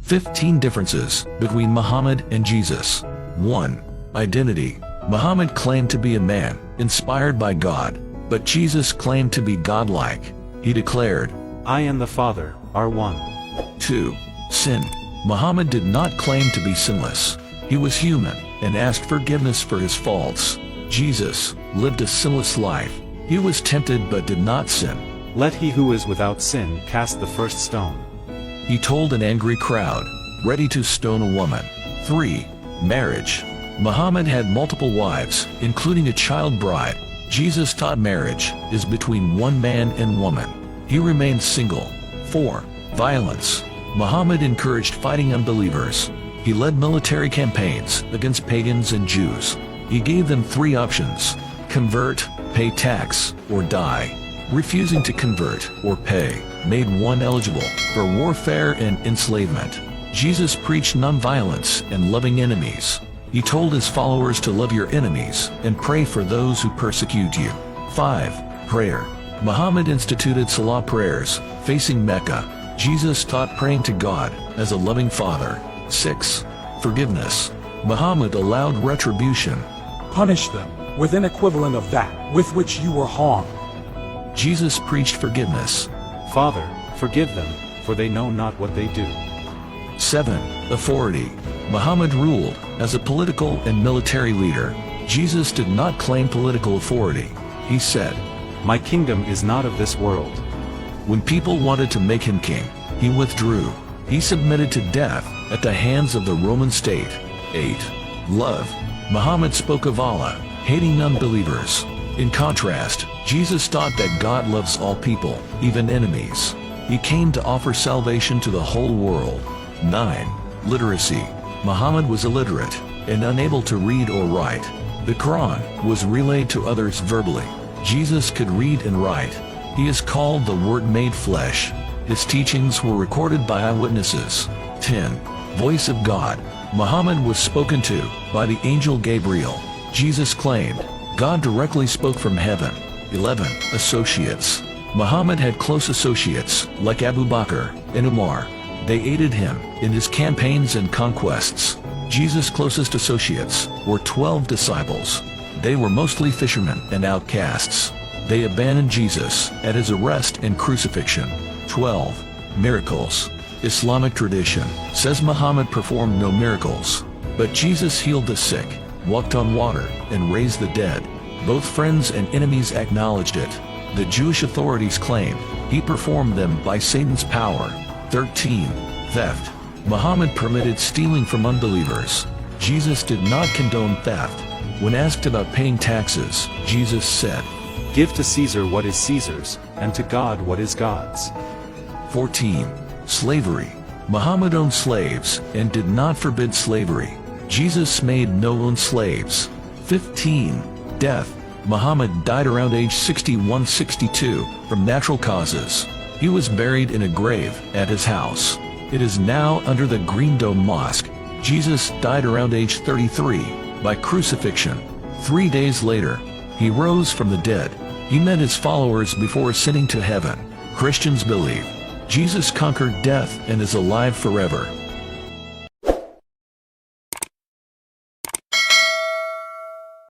15 differences between Muhammad and Jesus. 1. Identity. Muhammad claimed to be a man, inspired by God, but Jesus claimed to be godlike. He declared, "I and the Father are one." 2. Sin. Muhammad did not claim to be sinless. He was human and asked forgiveness for his faults. Jesus lived a sinless life. He was tempted but did not sin. "Let he who is without sin cast the first stone." He told an angry crowd, ready to stone a woman. 3. Marriage. Muhammad had multiple wives, including a child bride. Jesus taught marriage is between one man and woman. He remained single. 4. Violence. Muhammad encouraged fighting unbelievers. He led military campaigns against pagans and Jews. He gave them 3 options: convert, pay tax, or die. Refusing to convert or pay made one eligible for warfare and enslavement. Jesus preached nonviolence and loving enemies. He told his followers to love your enemies and pray for those who persecute you. 5. Prayer. Muhammad instituted Salah prayers facing Mecca. Jesus taught praying to God as a loving father. 6. Forgiveness. Muhammad allowed retribution. Punish them with an equivalent of that with which you were harmed. Jesus preached forgiveness. "Father, forgive them, for they know not what they do." 7. Authority. Muhammad ruled as a political and military leader. Jesus did not claim political authority. He said, "My kingdom is not of this world." When people wanted to make him king, he withdrew. He submitted to death at the hands of the Roman state. 8. Love. Muhammad spoke of Allah, hating unbelievers. In contrast, Jesus taught that God loves all people, even enemies. He came to offer salvation to the whole world. 9. Literacy. Muhammad was illiterate and unable to read or write. The Quran was relayed to others verbally. Jesus could read and write. He is called the Word made flesh. His teachings were recorded by eyewitnesses. 10. Voice of God. Muhammad was spoken to by the angel Gabriel. Jesus claimed God directly spoke from heaven. 11. Associates. Muhammad had close associates like Abu Bakr and Umar. They aided him in his campaigns and conquests. Jesus' closest associates were 12 disciples. They were mostly fishermen and outcasts. They abandoned Jesus at his arrest and crucifixion. 12. Miracles. Islamic tradition says Muhammad performed no miracles, but Jesus healed the sick, walked on water, and raised the dead. Both friends and enemies acknowledged it. The Jewish authorities claimed he performed them by Satan's power. 13. Theft. Muhammad permitted stealing from unbelievers. Jesus did not condone theft. When asked about paying taxes, Jesus said, "Give to Caesar what is Caesar's, and to God what is God's." 14. Slavery. Muhammad owned slaves and did not forbid slavery. Jesus made no own slaves. 15. Death. Muhammad died around age 61-62 from natural causes. He was buried in a grave at his house. It is now under the Green Dome Mosque. Jesus died around age 33 by crucifixion. 3 days later, he rose from the dead. He met his followers before ascending to heaven. Christians believe Jesus conquered death and is alive forever.